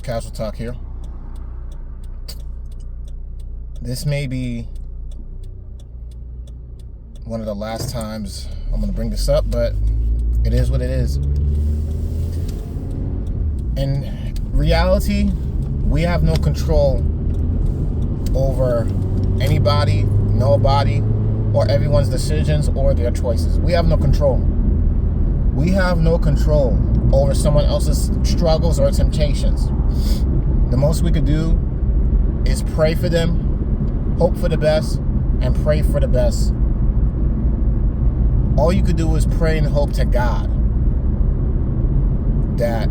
Casual Talk here. This may be one of the last times I'm going to bring this up, but it is what it is. In reality, we have no control over anybody, nobody, or everyone's decisions or their choices. We have no control. We have no control over someone else's struggles or temptations. The most we could do is pray for them, hope for the best, and pray for the best. All you could do is pray and hope to God that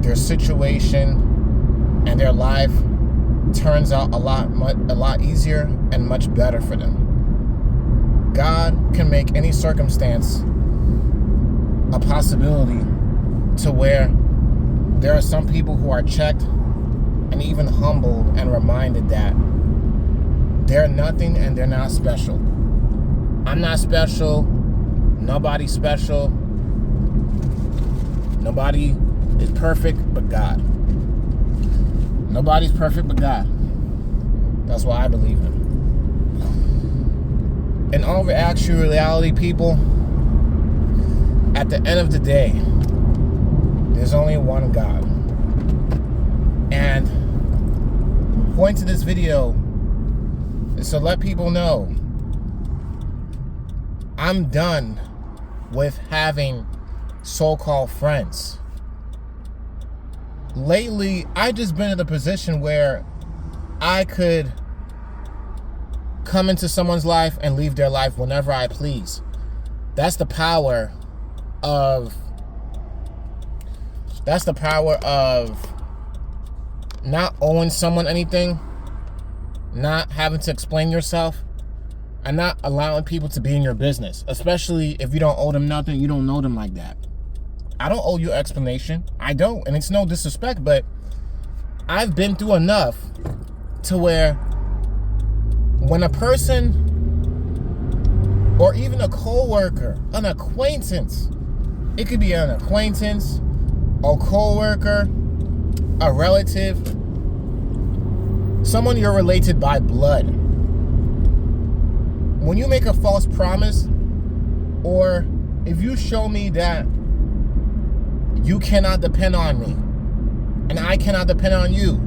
their situation and their life turns out a lot easier and much better for them. God can make any circumstance a possibility to where there are some people who are checked and even humbled and reminded that they're nothing and they're not special. I'm not special. Nobody's special. Nobody is perfect but God. Nobody's perfect but God. That's what I believe in. In all actual reality, people, at the end of the day, there's only one God. And the point to this video is to let people know I'm done with having so-called friends. Lately, I just been in a position where I could come into someone's life and leave their life whenever I please. That's the power of not owing someone anything, not having to explain yourself, and not allowing people to be in your business, especially if you don't owe them nothing, you don't know them like that. I don't owe you explanation. I don't, and it's no disrespect, but I've been through enough to where when a person or even a coworker, an acquaintance, it could be an acquaintance, a coworker, a relative, someone you're related by blood. When you make a false promise, or if you show me that you cannot depend on me and I cannot depend on you,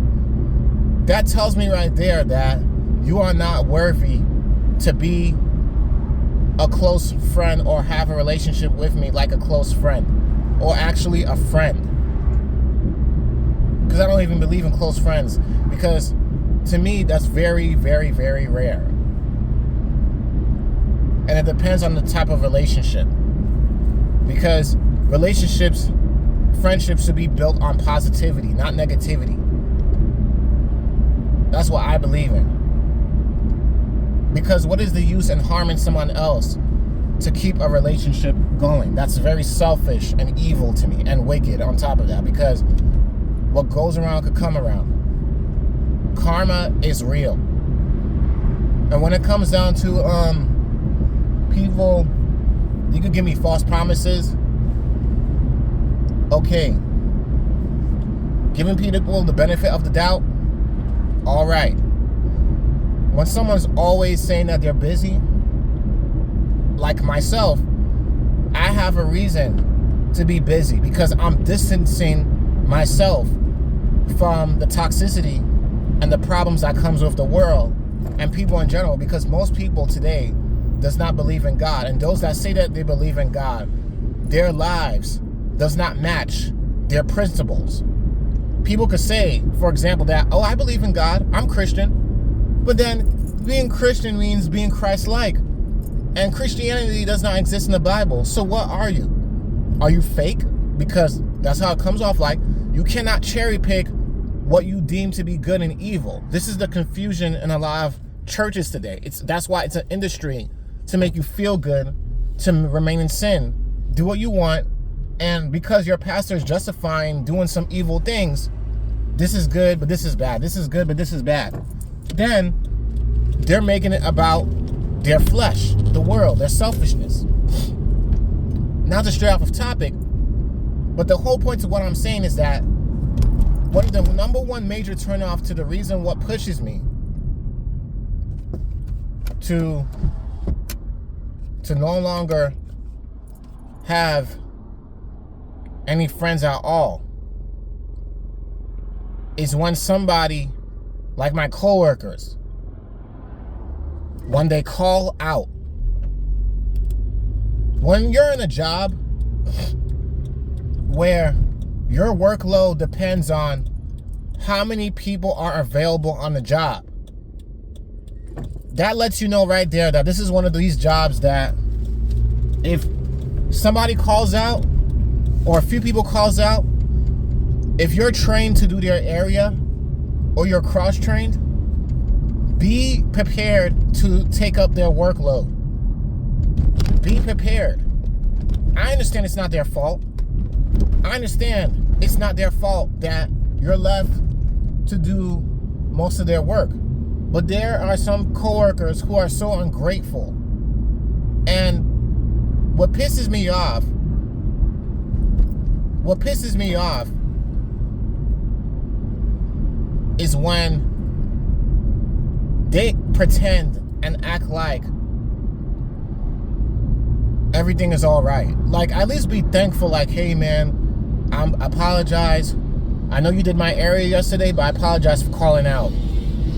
that tells me right there that you are not worthy to be a close friend or have a relationship with me like a close friend, or actually a friend. Because I don't even believe in close friends, because to me that's very, very, very rare. And it depends on the type of relationship, because relationships, friendships should be built on positivity, not negativity. That's what I believe in. Because what is the use in harming someone else to keep a relationship going? That's very selfish and evil to me, and wicked on top of that, because what goes around could come around. Karma is real. And when it comes down to people, you could give me false promises. Okay. Giving people the benefit of the doubt. All right. When someone's always saying that they're busy, like myself, I have a reason to be busy, because I'm distancing myself from the toxicity and the problems that comes with the world and people in general, because most people today does not believe in God. And those that say that they believe in God, their lives does not match their principles. People could say, for example, that, oh, I believe in God, I'm Christian, but then being Christian means being Christ-like. And Christianity does not exist in the Bible. So what are you? Are you fake? Because that's how it comes off like. You cannot cherry pick what you deem to be good and evil. This is the confusion in a lot of churches today. That's why it's an industry, to make you feel good, to remain in sin, do what you want, and because your pastor is justifying doing some evil things, this is good, but this is bad. This is good, but this is bad. Then they're making it about their flesh, the world, their selfishness. Not to stray off of topic, but the whole point of what I'm saying is that one of the number one major turnoff to the reason what pushes me to no longer have any friends at all is when somebody like my coworkers, when they call out. When you're in a job where your workload depends on how many people are available on the job, that lets you know right there that this is one of these jobs that if somebody calls out or a few people calls out, if you're trained to do their area or you're cross-trained, be prepared to take up their workload. Be prepared. I understand it's not their fault. I understand it's not their fault that you're left to do most of their work. But there are some coworkers who are so ungrateful. And what pisses me off is when they pretend and act like everything is all right. Like, at least be thankful, like, hey man, I apologize. I know you did my area yesterday, but I apologize for calling out.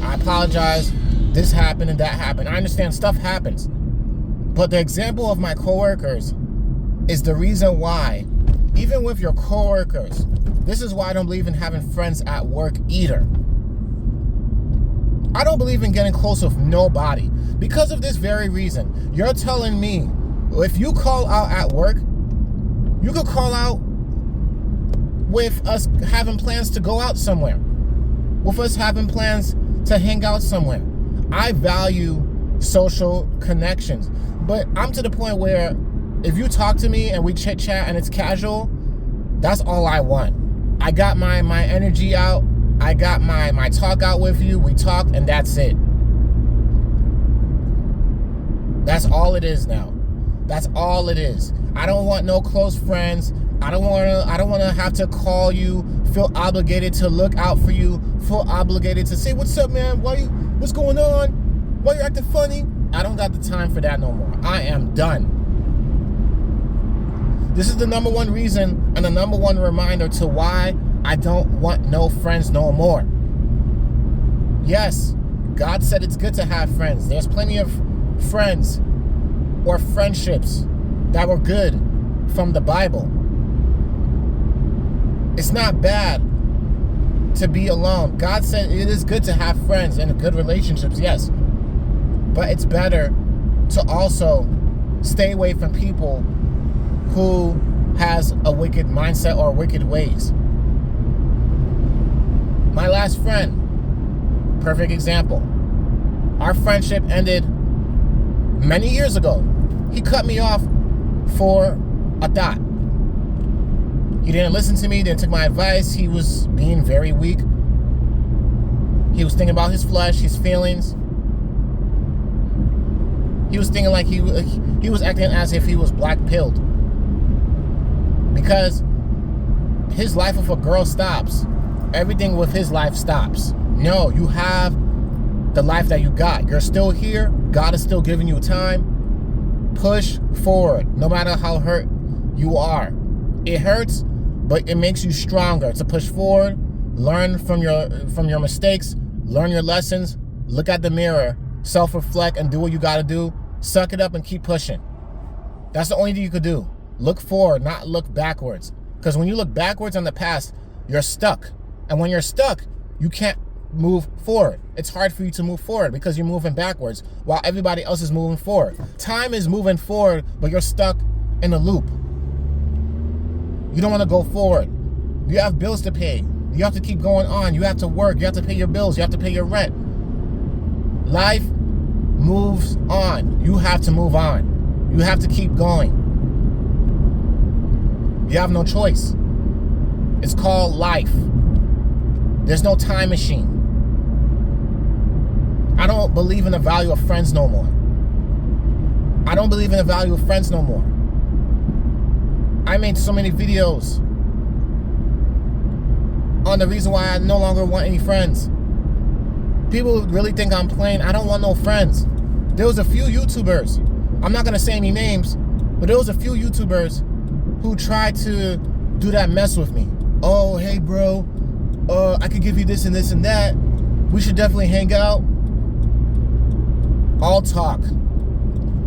I apologize, this happened and that happened. I understand stuff happens. But the example of my coworkers is the reason why, even with your coworkers, this is why I don't believe in having friends at work either. I don't believe in getting close with nobody. Because of this very reason, you're telling me, if you call out at work, you could call out with us having plans to go out somewhere, with us having plans to hang out somewhere. I value social connections, but I'm to the point where if you talk to me and we chit chat and it's casual, that's all I want. I got my energy out. I got my talk out with you. We talk and that's it. That's all it is now. That's all it is. I don't want no close friends. I don't want to have to call you, feel obligated to look out for you, feel obligated to say, what's up, man? What's going on? Why you acting funny? I don't got the time for that no more. I am done. This is the number one reason and the number one reminder to why I don't want no friends no more. Yes, God said it's good to have friends. There's plenty of friends or friendships that were good from the Bible. It's not bad to be alone. God said it is good to have friends and good relationships, yes. But it's better to also stay away from people who has a wicked mindset or wicked ways. My last friend, perfect example. Our friendship ended many years ago. He cut me off for a thought. He didn't listen to me, didn't take my advice. He was being very weak. He was thinking about his flesh, his feelings. He was thinking like he was acting as if he was black-pilled. Because his life with a girl stops. Everything with his life stops. No, you have the life that you got. You're still here. God is still giving you time. Push forward, no matter how hurt you are. It hurts, but it makes you stronger to push forward, learn from your mistakes, learn your lessons, look at the mirror, self-reflect, and do what you gotta do. Suck it up and keep pushing. That's the only thing you could do. Look forward, not look backwards. Because when you look backwards on the past, you're stuck. And when you're stuck, you can't move forward. It's hard for you to move forward because you're moving backwards while everybody else is moving forward. Time is moving forward, but you're stuck in a loop. You don't want to go forward. You have bills to pay. You have to keep going on. You have to work. You have to pay your bills. You have to pay your rent. Life moves on. You have to move on. You have to keep going. You have no choice. It's called life. There's no time machine. I don't believe in the value of friends no more. I don't believe in the value of friends no more. I made so many videos on one of the reasons why I no longer want any friends. People really think I'm playing. I don't want no friends. There was a few YouTubers, I'm not going to say any names, but there was a few YouTubers who tried to do that mess with me. Oh, hey, bro, I could give you this and this and that. We should definitely hang out. All talk.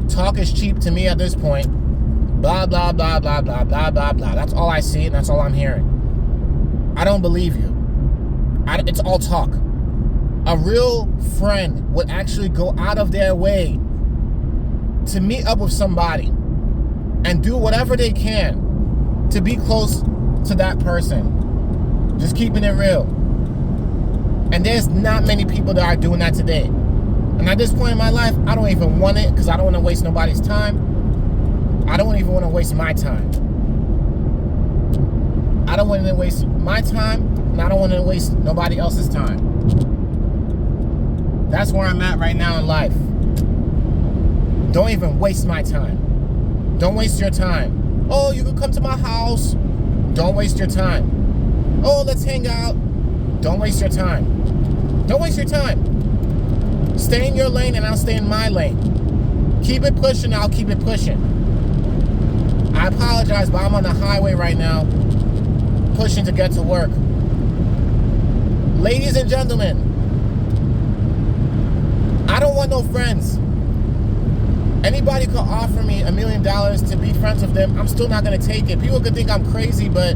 Talk is cheap to me at this point. Blah, blah, blah, blah, blah, blah, blah, blah. That's all I see and that's all I'm hearing. I don't believe you. It's all talk. A real friend would actually go out of their way to meet up with somebody and do whatever they can to be close to that person. Just keeping it real. And there's not many people that are doing that today. And at this point in my life, I don't even want it because I don't want to waste nobody's time. I don't even want to waste my time. I don't want to waste my time, and I don't want to waste nobody else's time. That's where I'm at right now in life. Don't even waste my time. Don't waste your time. Oh, you can come to my house. Don't waste your time. Oh, let's hang out. Don't waste your time. Don't waste your time. Stay in your lane and I'll stay in my lane. Keep it pushing, I'll keep it pushing. I apologize, but I'm on the highway right now, pushing to get to work. Ladies and gentlemen, I don't want no friends. Anybody could offer me $1 million to be friends with them. I'm still not going to take it. People could think I'm crazy, but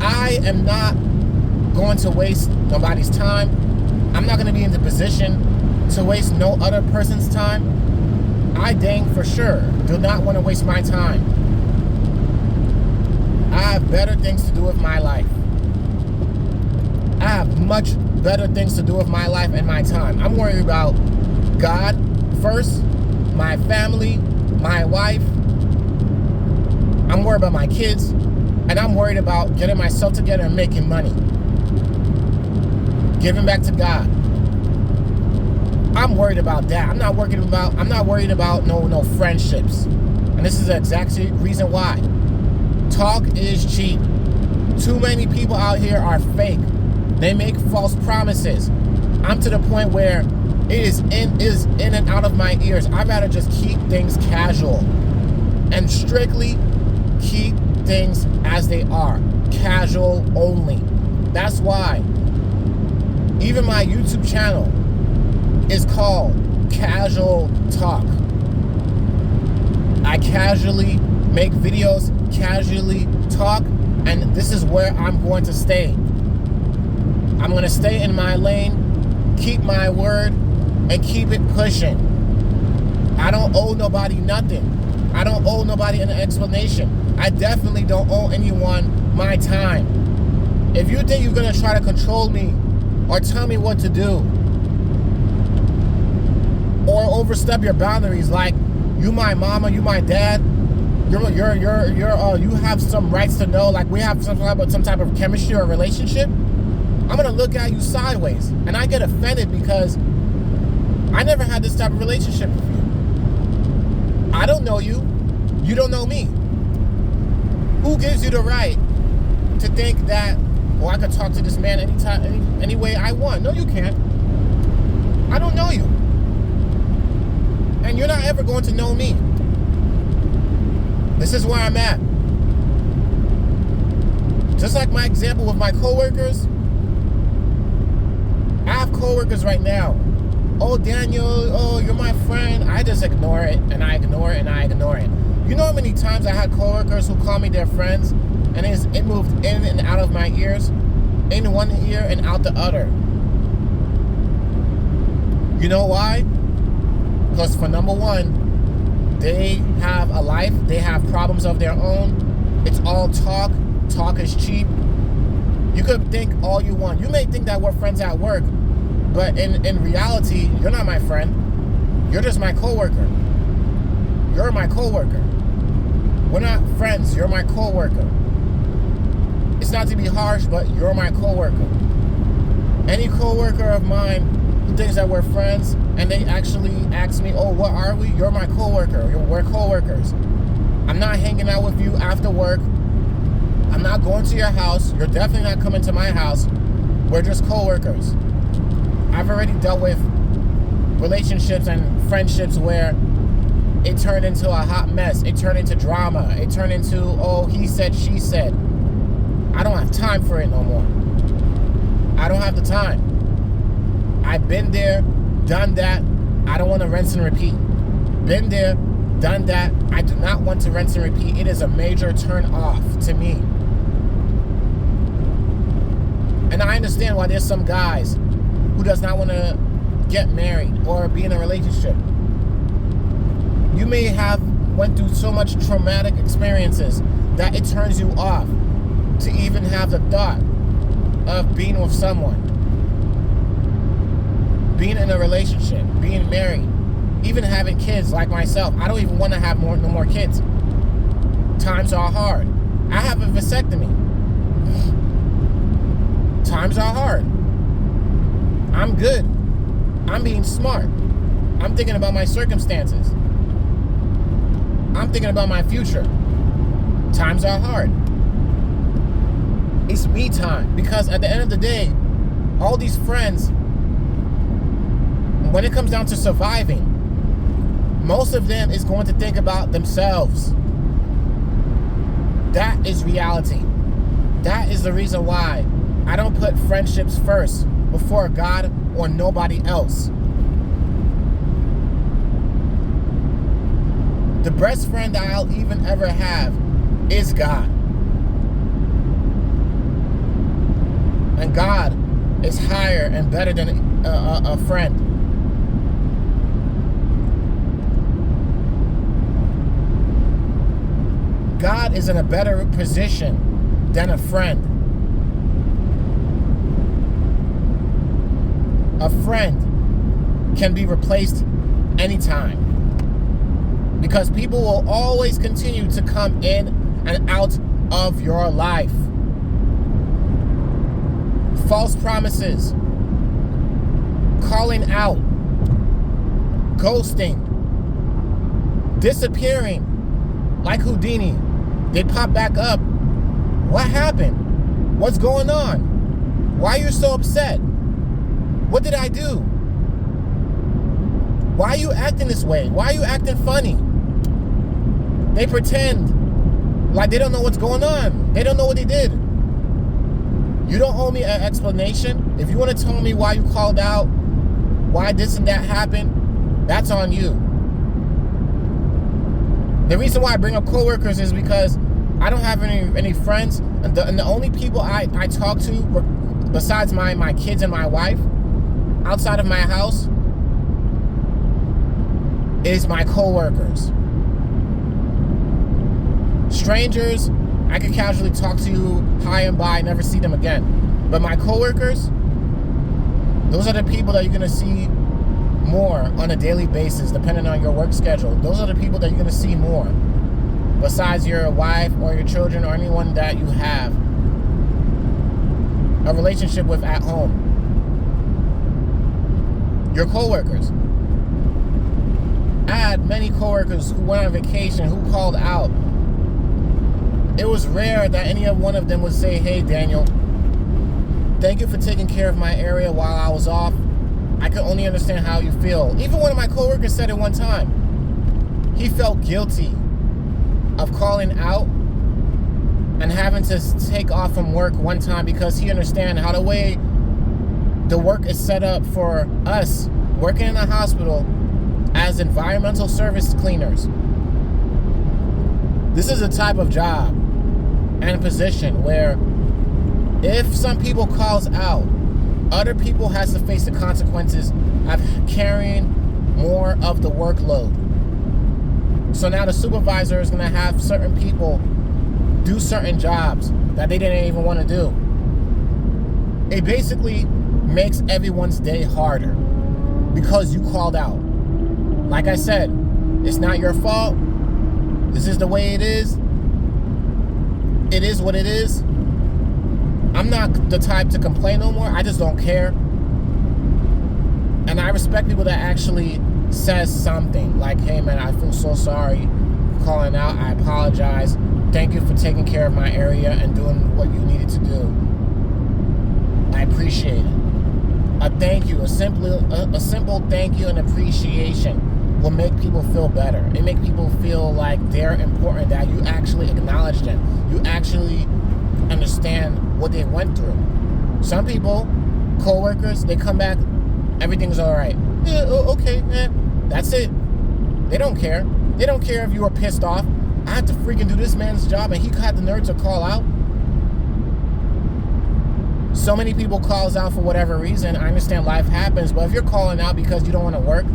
I am not going to waste nobody's time. I'm not going to be in the position to waste no other person's time. I dang for sure do not want to waste my time. I have better things to do with my life. I have much better things to do with my life and my time. I'm worried about God first, my family, my wife. I'm worried about my kids, and I'm worried about getting myself together and making money. Giving back to God. I'm worried about that. I'm not worried about no friendships. And this is the exact reason why. Talk is cheap. Too many people out here are fake. They make false promises. I'm to the point where it is in and out of my ears. I'd rather just keep things casual and strictly keep things as they are. Casual only. That's why even my YouTube channel is called Casual Talk. I casually make videos, casually talk, and this is where I'm going to stay. I'm going to stay in my lane, keep my word, and keep it pushing. I don't owe nobody nothing. I don't owe nobody an explanation. I definitely don't owe anyone my time. If you think you're going to try to control me or tell me what to do or overstep your boundaries, like you my mama, you my dad, you have some rights to know, like we have some type of chemistry or relationship, I'm going to look at you sideways. And I get offended because I never had this type of relationship with you. I don't know you. You don't know me. Who gives you the right to think that, oh, I could talk to this man anytime, any way I want? No, you can't. I don't know you. And you're not ever going to know me. This is where I'm at. Just like my example with my coworkers, I have coworkers right now. Oh, Daniel, oh, you're my friend. I just ignore it, and I ignore it, and I ignore it. You know how many times I had coworkers who call me their friends, and it moved in and out of my ears, in one ear and out the other. You know why? Because for number one, they have a life, they have problems of their own. It's all talk. Talk is cheap. You could think all you want. You may think that we're friends at work, but in reality, you're not my friend. You're just my coworker. You're my coworker. We're not friends. You're my coworker. It's not to be harsh, but you're my coworker. Any coworker of mine who thinks that we're friends and they actually ask me, oh, what are we? You're my coworker. We're coworkers. I'm not hanging out with you after work. I'm not going to your house. You're definitely not coming to my house. We're just co-workers. I've already dealt with relationships and friendships where it turned into a hot mess. It turned into drama. It turned into, oh, he said, she said. I don't have time for it no more. I don't have the time. I've been there, done that. I don't want to rinse and repeat. Been there, done that. I do not want to rinse and repeat. It is a major turn off to me. And I understand why there's some guys who does not want to get married or be in a relationship. You may have went through so much traumatic experiences that it turns you off to even have the thought of being with someone, being in a relationship, being married, even having kids like myself. I don't even want to have no more kids. Times are hard. I have a vasectomy. Times are hard. I'm good. I'm being smart. I'm thinking about my circumstances. I'm thinking about my future. Times are hard. It's me time. Because at the end of the day, all these friends, when it comes down to surviving, most of them is going to think about themselves. That is reality. That is the reason why I don't put friendships first before God or nobody else. The best friend that I'll even ever have is God. And God is higher and better than a friend. God is in a better position than a friend. A friend can be replaced anytime. Because people will always continue to come in and out of your life. False promises, calling out, ghosting, disappearing, like Houdini. They pop back up. What happened? What's going on? Why are you so upset? What did I do? Why are you acting this way? Why are you acting funny? They pretend like they don't know what's going on. They don't know what they did. You don't owe me an explanation. If you want to tell me why you called out, why this and that happened, that's on you. The reason why I bring up coworkers is because I don't have any friends, and the only people I talk to, besides my kids and my wife, outside of my house, is my coworkers. Strangers, I could casually talk to you high and by, never see them again. But my coworkers, those are the people that you're going to see more on a daily basis, depending on your work schedule. Those are the people that you're going to see more, besides your wife or your children or anyone that you have a relationship with at home. Your coworkers. I had many coworkers who went on vacation, who called out. It was rare that any one of them would say, "Hey, Daniel, thank you for taking care of my area while I was off. I can only understand how you feel." Even one of my coworkers said it one time. He felt guilty of calling out and having to take off from work one time because he understands how the way the work is set up for us working in a hospital as environmental service cleaners. This is a type of job and position where if some people calls out, other people has to face the consequences of carrying more of the workload. So now the supervisor is going to have certain people do certain jobs that they didn't even want to do. It basically makes everyone's day harder because you called out. Like I said, it's not your fault. This is the way it is. It is what it is. I'm not the type to complain no more. I just don't care. And I respect people that actually says something like, "Hey man, I feel so sorry for calling out. I apologize. Thank you for taking care of my area and doing what you needed to do. I appreciate it. A thank you, a simple thank you and appreciation will make people feel better. It make people feel like they're important, that you actually acknowledge them. You actually understand what they went through. Some people, co-workers, they come back, everything's all right. Yeah, okay, man. That's it. They don't care. They don't care if you were pissed off. I had to freaking do this man's job and he had the nerve to call out. So many people calls out for whatever reason. I understand life happens, but if you're calling out because you don't want to work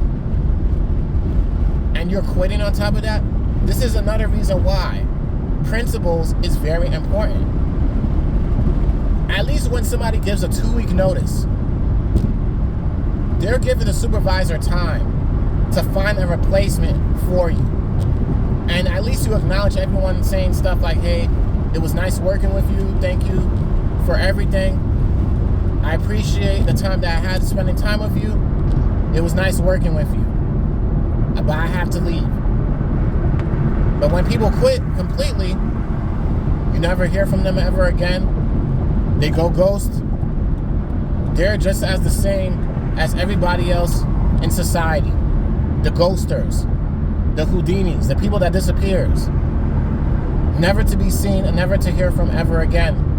and you're quitting on top of that, this is another reason why principles is very important. At least when somebody gives a 2-week notice, they're giving the supervisor time to find a replacement for you. And at least you acknowledge everyone saying stuff like, hey, it was nice working with you. Thank you for everything. I appreciate the time that I had spending time with you. It was nice working with you. But I have to leave. But when people quit completely, you never hear from them ever again. They go ghost. They're just as the same as everybody else in society. The ghosters, the Houdinis, the people that disappears. Never to be seen and never to hear from ever again.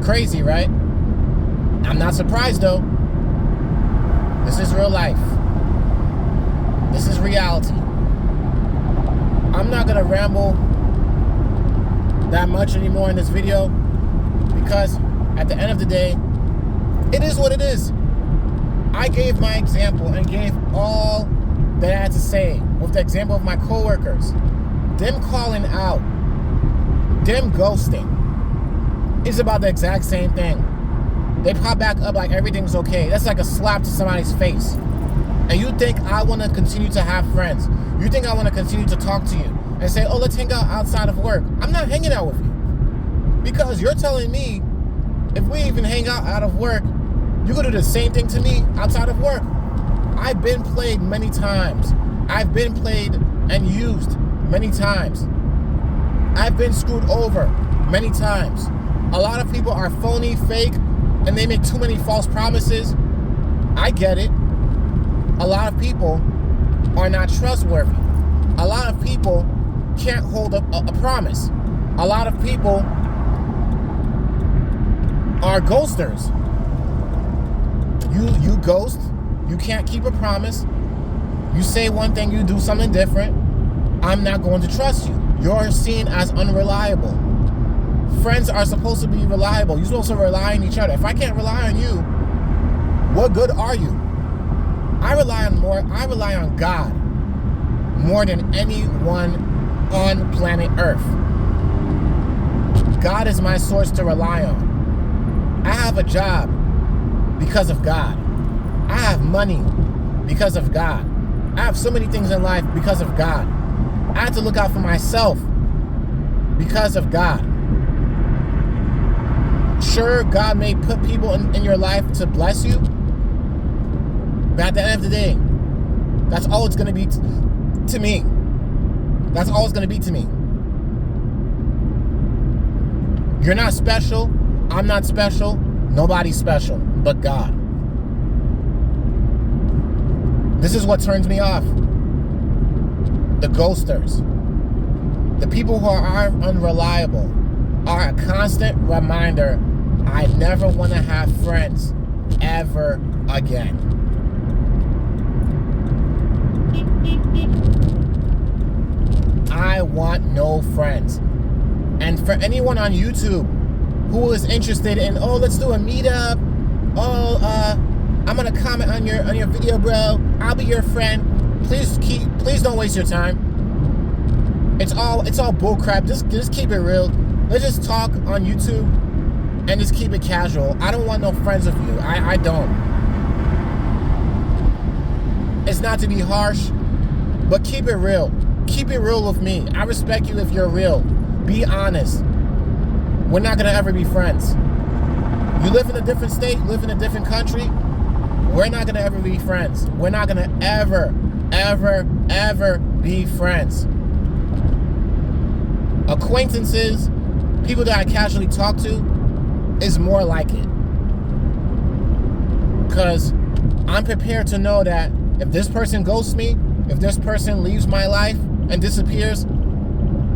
Crazy, right? I'm not surprised though. This is real life. This is reality. I'm not gonna ramble that much anymore in this video because at the end of the day, it is what it is. I gave my example and gave all that I had to say with the example of my coworkers. Them calling out, them ghosting. It's about the exact same thing. They pop back up like everything's okay. That's like a slap to somebody's face. And you think I want to continue to have friends. You think I want to continue to talk to you and say, oh, let's hang out outside of work. I'm not hanging out with you. Because you're telling me if we even hang out of work, you're going to do the same thing to me outside of work. I've been played many times. I've been played and used many times. I've been screwed over many times. A lot of people are phony, fake, and they make too many false promises. I get it. A lot of people are not trustworthy. A lot of people can't hold a promise. A lot of people are ghosters. You ghost. You can't keep a promise. You say one thing, you do something different. I'm not going to trust you. You're seen as unreliable. Friends are supposed to be reliable. You're supposed to rely on each other. If I can't rely on you, what good are you? I rely on God more than anyone on planet Earth. God is my source to rely on. I have a job because of God. I have money because of God. I have so many things in life because of God. I have to look out for myself because of God. Sure, God may put people in your life to bless you, but at the end of the day, that's all it's going to be to me. That's all it's going to be to me. You're not special. I'm not special. Nobody's special but God. This is what turns me off. The ghosters. The people who are unreliable are a constant reminder I never want to have friends ever again. I want no friends. And for anyone on YouTube who is interested in, oh, let's do a meetup. Oh, I'm gonna comment on your video, bro. I'll be your friend. Please don't waste your time. It's all bullcrap. Just keep it real. Let's just talk on YouTube and just keep it casual. I don't want no friends with you. I don't. It's not to be harsh, but keep it real. Keep it real with me. I respect you if you're real. Be honest. We're not gonna ever be friends. You live in a different state, you live in a different country. We're not gonna ever be friends. We're not gonna ever be friends. Acquaintances, people that I casually talk to, is more like it. Because I'm prepared to know that if this person ghosts me, if this person leaves my life and disappears,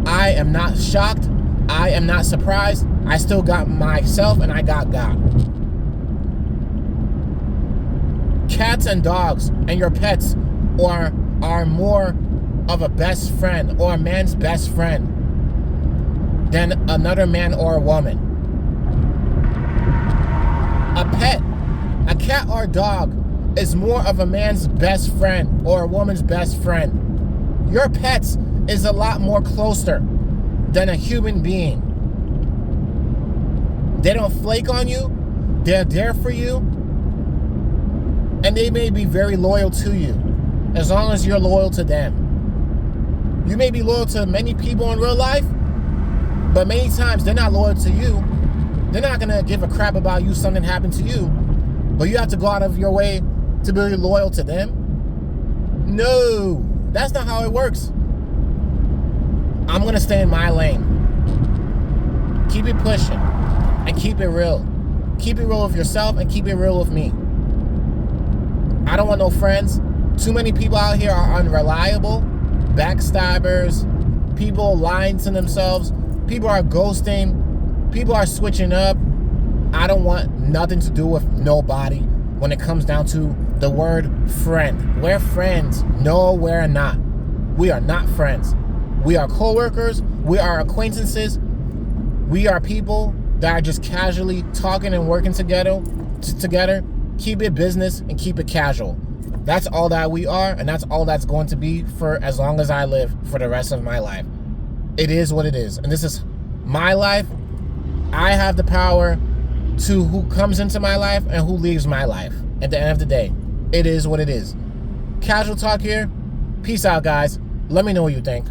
I am not shocked. I am not surprised. I still got myself and I got God. Cats and dogs and your pets are more of a best friend or a man's best friend than another man or a woman. A pet, a cat or a dog is more of a man's best friend or a woman's best friend. Your pets is a lot more closer than a human being. They don't flake on you. They're there for you. And they may be very loyal to you as long as you're loyal to them. You may be loyal to many people in real life, but many times they're not loyal to you. They're not going to give a crap about you, something happened to you. But you have to go out of your way to be loyal to them? No, that's not how it works. I'm going to stay in my lane. Keep it pushing and keep it real. Keep it real with yourself and keep it real with me. I don't want no friends. Too many people out here are unreliable, backstabbers, people lying to themselves, people are ghosting, people are switching up. I don't want nothing to do with nobody when it comes down to the word friend. We're friends. No, we're not. We are not friends. We are co-workers. We are acquaintances. We are people that are just casually talking and working together. Keep it business and keep it casual. That's all that we are, and that's all that's going to be for as long as I live for the rest of my life. It is what it is. And this is my life. I have the power to who comes into my life and who leaves my life. At the end of the day, it is what it is. Casual talk here. Peace out, guys. Let me know what you think.